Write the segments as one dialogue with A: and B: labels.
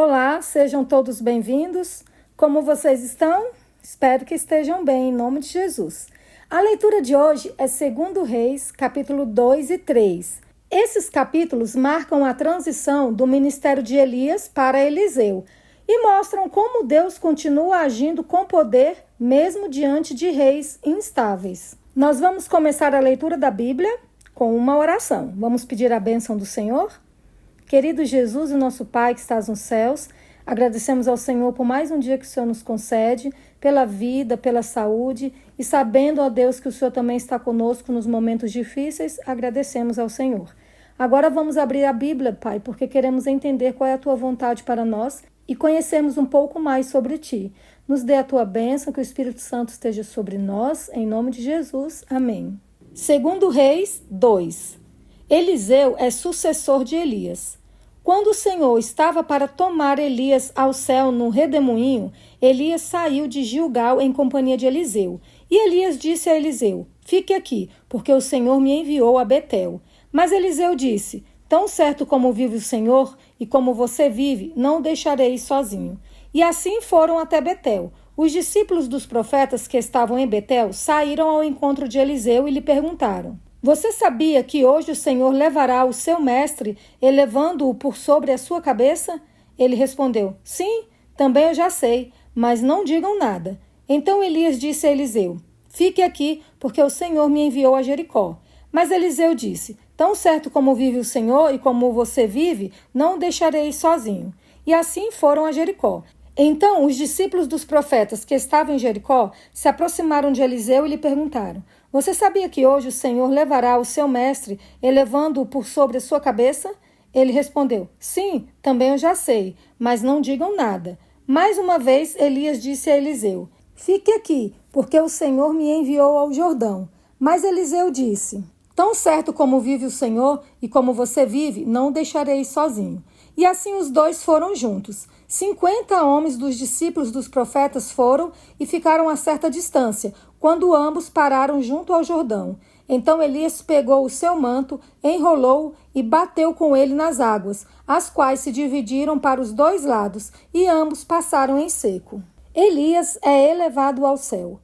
A: Olá, sejam todos bem-vindos. Como vocês estão? Espero que estejam bem, em nome de Jesus. A leitura de hoje é 2 Reis, capítulo 2 e 3. Esses capítulos marcam a transição do ministério de Elias para Eliseu e mostram como Deus continua agindo com poder, mesmo diante de reis instáveis. Nós vamos começar a leitura da Bíblia com uma oração. Vamos pedir a bênção do Senhor? Querido Jesus, o nosso Pai que estás nos céus, agradecemos ao Senhor por mais um dia que o Senhor nos concede, pela vida, pela saúde, e sabendo, ó Deus, que o Senhor também está conosco nos momentos difíceis, agradecemos ao Senhor. Agora vamos abrir a Bíblia, Pai, porque queremos entender qual é a Tua vontade para nós e conhecermos um pouco mais sobre Ti. Nos dê a Tua bênção, que o Espírito Santo esteja sobre nós, em nome de Jesus. Amém. 2 Reis 2. Eliseu é sucessor de Elias. Quando o Senhor estava para tomar Elias ao céu no redemoinho, Elias saiu de Gilgal em companhia de Eliseu. E Elias disse a Eliseu: fique aqui, porque o Senhor me enviou a Betel. Mas Eliseu disse: tão certo como vive o Senhor e como você vive, não o deixarei sozinho. E assim foram até Betel. Os discípulos dos profetas que estavam em Betel saíram ao encontro de Eliseu e lhe perguntaram: você sabia que hoje o Senhor levará o seu mestre, elevando-o por sobre a sua cabeça? Ele respondeu: sim, também eu já sei, mas não digam nada. Então Elias disse a Eliseu: fique aqui, porque o Senhor me enviou a Jericó. Mas Eliseu disse: tão certo como vive o Senhor e como você vive, não o deixarei sozinho. E assim foram a Jericó. Então os discípulos dos profetas que estavam em Jericó se aproximaram de Eliseu e lhe perguntaram: você sabia que hoje o Senhor levará o seu mestre, elevando-o por sobre a sua cabeça? Ele respondeu: sim, também eu já sei, mas não digam nada. Mais uma vez Elias disse a Eliseu: fique aqui, porque o Senhor me enviou ao Jordão. Mas Eliseu disse: tão certo como vive o Senhor e como você vive, não o deixarei sozinho. E assim os dois foram juntos. 50 homens dos discípulos dos profetas foram e ficaram a certa distância, quando ambos pararam junto ao Jordão. Então Elias pegou o seu manto, enrolou-o e bateu com ele nas águas, as quais se dividiram para os dois lados, e ambos passaram em seco. Elias é elevado ao céu.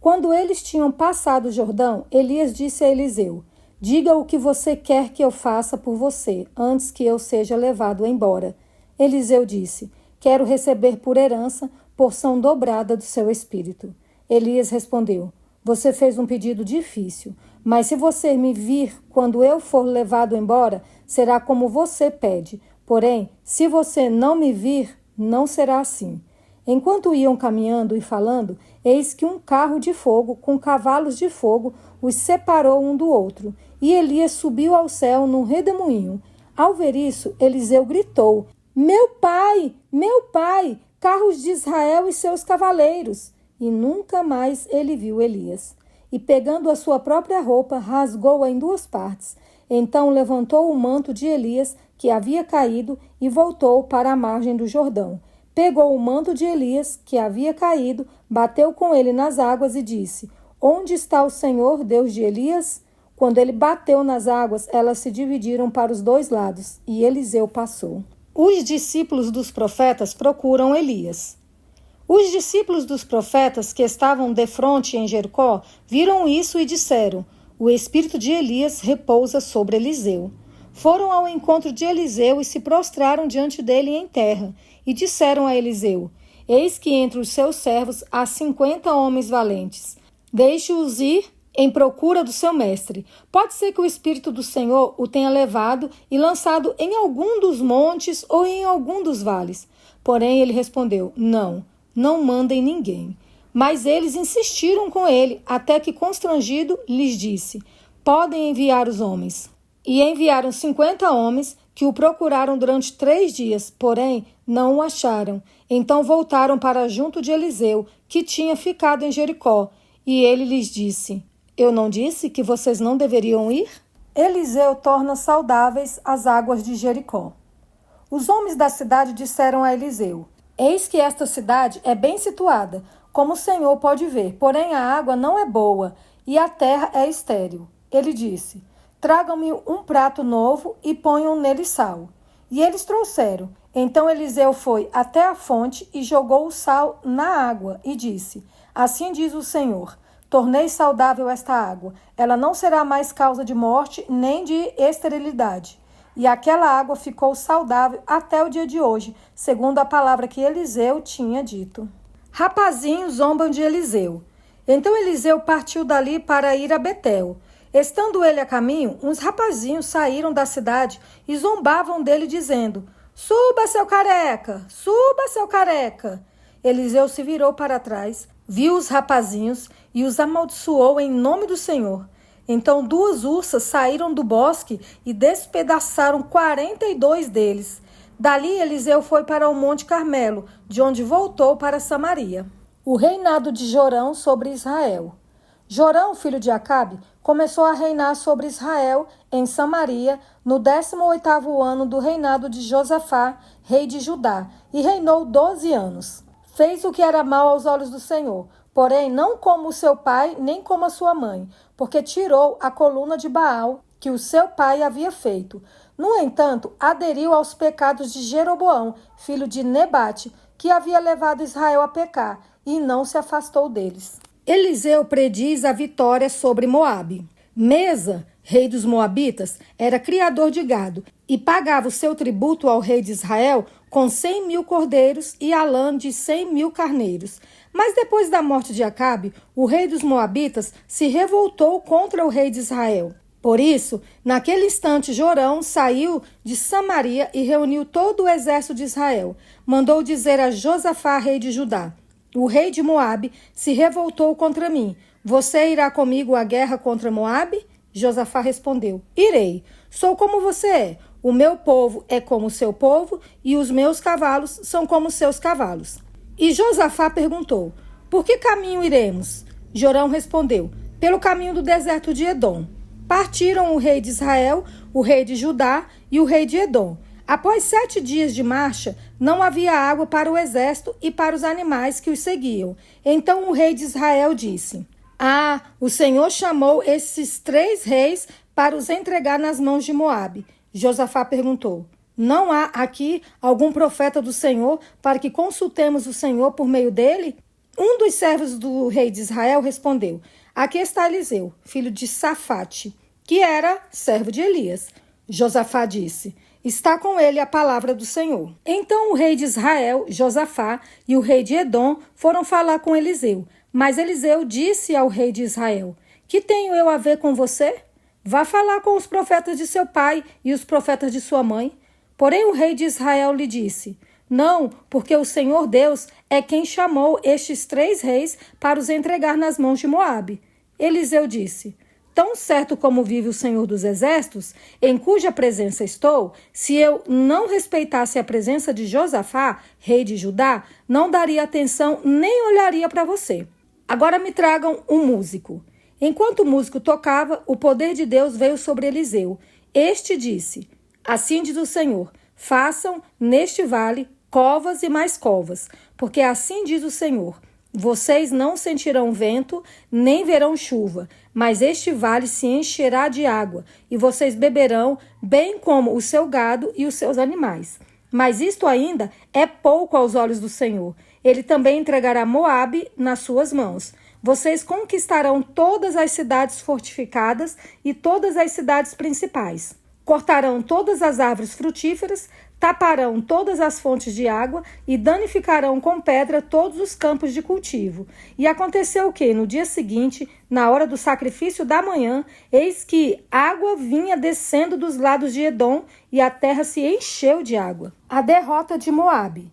A: Quando eles tinham passado o Jordão, Elias disse a Eliseu: diga o que você quer que eu faça por você, antes que eu seja levado embora. Eliseu disse: quero receber por herança porção dobrada do seu espírito. Elias respondeu: você fez um pedido difícil, mas se você me vir quando eu for levado embora, será como você pede. Porém, se você não me vir, não será assim. Enquanto iam caminhando e falando, eis que um carro de fogo com cavalos de fogo os separou um do outro, e Elias subiu ao céu num redemoinho. Ao ver isso, Eliseu gritou: meu pai, carros de Israel e seus cavaleiros! E nunca mais ele viu Elias. E pegando a sua própria roupa, rasgou-a em duas partes. Então levantou o manto de Elias, que havia caído, e voltou para a margem do Jordão. Pegou o manto de Elias, que havia caído, bateu com ele nas águas e disse: onde está o Senhor, Deus de Elias? Quando ele bateu nas águas, elas se dividiram para os dois lados, e Eliseu passou. Os discípulos dos profetas procuram Elias. Os discípulos dos profetas que estavam defronte em Jericó viram isso e disseram: o espírito de Elias repousa sobre Eliseu. Foram ao encontro de Eliseu e se prostraram diante dele em terra, e disseram a Eliseu: eis que entre os seus servos há 50 homens valentes. Deixe-os ir em procura do seu mestre. Pode ser que o Espírito do Senhor o tenha levado e lançado em algum dos montes ou em algum dos vales. Porém ele respondeu: não mandem ninguém. Mas eles insistiram com ele, até que constrangido lhes disse: podem enviar os homens. E enviaram 50 homens, que o procuraram durante 3 dias, porém não o acharam. Então voltaram para junto de Eliseu, que tinha ficado em Jericó. E ele lhes disse: eu não disse que vocês não deveriam ir? Eliseu torna saudáveis as águas de Jericó. Os homens da cidade disseram a Eliseu: eis que esta cidade é bem situada, como o Senhor pode ver, porém a água não é boa e a terra é estéril. Ele disse: tragam-me um prato novo e ponham nele sal. E eles trouxeram. Então Eliseu foi até a fonte e jogou o sal na água e disse: Assim diz o Senhor: tornei saudável esta água. Ela não será mais causa de morte nem de esterilidade. E aquela água ficou saudável até o dia de hoje, segundo a palavra que Eliseu tinha dito. Rapazinhos zombam de Eliseu. Então Eliseu partiu dali para ir a Betel. Estando ele a caminho, uns rapazinhos saíram da cidade e zombavam dele, dizendo: Suba, seu careca! Suba, seu careca! Eliseu se virou para trás, viu os rapazinhos e os amaldiçoou em nome do Senhor. Então 2 ursas saíram do bosque e despedaçaram 42 deles. Dali Eliseu foi para o Monte Carmelo, de onde voltou para Samaria. O reinado de Jorão sobre Israel. Jorão, filho de Acabe, começou a reinar sobre Israel em Samaria no 18º ano do reinado de Josafá, rei de Judá, e reinou 12 anos. Fez o que era mal aos olhos do Senhor, porém não como o seu pai, nem como a sua mãe, porque tirou a coluna de Baal que o seu pai havia feito. No entanto, aderiu aos pecados de Jeroboão, filho de Nebate, que havia levado Israel a pecar, e não se afastou deles. Eliseu prediz a vitória sobre Moabe. Mesa, rei dos Moabitas, era criador de gado e pagava o seu tributo ao rei de Israel com 100.000 cordeiros e a lã de 100.000 carneiros. Mas depois da morte de Acabe, o rei dos Moabitas se revoltou contra o rei de Israel. Por isso, naquele instante, Jorão saiu de Samaria e reuniu todo o exército de Israel. Mandou dizer a Josafá, rei de Judá: O rei de Moabe se revoltou contra mim. Você irá comigo à guerra contra Moabe? Josafá respondeu: Irei. Sou como você é. O meu povo é como o seu povo e os meus cavalos são como os seus cavalos. E Josafá perguntou: Por que caminho iremos? Jorão respondeu: Pelo caminho do deserto de Edom. Partiram o rei de Israel, o rei de Judá e o rei de Edom. Após 7 dias de marcha, não havia água para o exército e para os animais que os seguiam. Então o rei de Israel disse: o Senhor chamou esses 3 reis para os entregar nas mãos de Moabe. Josafá perguntou: Não há aqui algum profeta do Senhor para que consultemos o Senhor por meio dele? Um dos servos do rei de Israel respondeu: Aqui está Eliseu, filho de Safate, que era servo de Elias. Josafá disse: Está com ele a palavra do Senhor. Então o rei de Israel, Josafá, e o rei de Edom foram falar com Eliseu. Mas Eliseu disse ao rei de Israel: Que tenho eu a ver com você? Vá falar com os profetas de seu pai e os profetas de sua mãe. Porém o rei de Israel lhe disse: Não, porque o Senhor Deus é quem chamou estes 3 reis para os entregar nas mãos de Moabe. Eliseu disse: Tão certo como vive o Senhor dos Exércitos, em cuja presença estou, se eu não respeitasse a presença de Josafá, rei de Judá, não daria atenção nem olharia para você. Agora me tragam um músico. Enquanto o músico tocava, o poder de Deus veio sobre Eliseu. Este disse: Assim diz o Senhor: Façam neste vale covas e mais covas, porque assim diz o Senhor: Vocês não sentirão vento, nem verão chuva, mas este vale se encherá de água, e vocês beberão, bem como o seu gado e os seus animais. Mas isto ainda é pouco aos olhos do Senhor. Ele também entregará Moabe nas suas mãos. Vocês conquistarão todas as cidades fortificadas e todas as cidades principais. Cortarão todas as árvores frutíferas, taparão todas as fontes de água e danificarão com pedra todos os campos de cultivo. E aconteceu que, no dia seguinte, na hora do sacrifício da manhã, eis que água vinha descendo dos lados de Edom e a terra se encheu de água. A derrota de Moabe.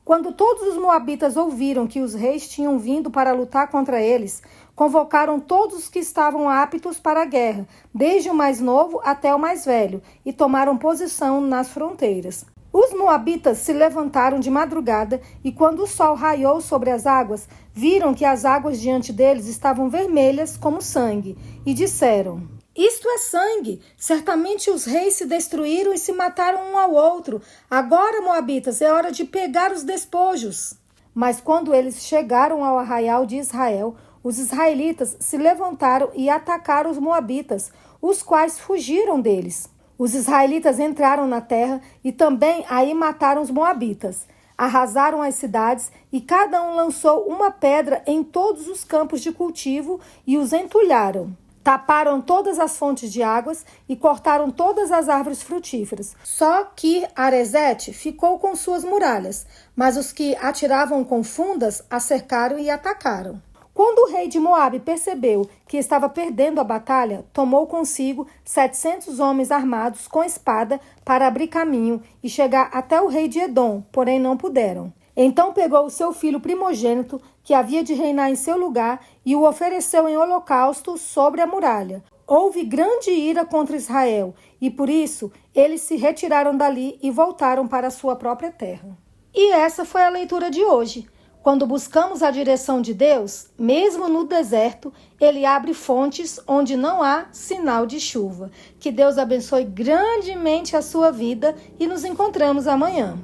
A: Quando todos os moabitas ouviram que os reis tinham vindo para lutar contra eles, convocaram todos os que estavam aptos para a guerra, desde o mais novo até o mais velho, e tomaram posição nas fronteiras. Os moabitas se levantaram de madrugada e, quando o sol raiou sobre as águas, viram que as águas diante deles estavam vermelhas como sangue, e disseram: Isto é sangue! Certamente os reis se destruíram e se mataram um ao outro. Agora, moabitas, é hora de pegar os despojos. Mas quando eles chegaram ao arraial de Israel, os israelitas se levantaram e atacaram os moabitas, os quais fugiram deles. Os israelitas entraram na terra e também aí mataram os moabitas. Arrasaram as cidades e cada um lançou uma pedra em todos os campos de cultivo e os entulharam. Taparam todas as fontes de águas e cortaram todas as árvores frutíferas. Só que Aresete ficou com suas muralhas, mas os que atiravam com fundas a cercaram e atacaram. Quando o rei de Moabe percebeu que estava perdendo a batalha, tomou consigo 700 homens armados com espada para abrir caminho e chegar até o rei de Edom, porém não puderam. Então pegou o seu filho primogênito, que havia de reinar em seu lugar, e o ofereceu em holocausto sobre a muralha. Houve grande ira contra Israel, e por isso eles se retiraram dali e voltaram para a sua própria terra. E essa foi a leitura de hoje. Quando buscamos a direção de Deus, mesmo no deserto, Ele abre fontes onde não há sinal de chuva. Que Deus abençoe grandemente a sua vida e nos encontramos amanhã.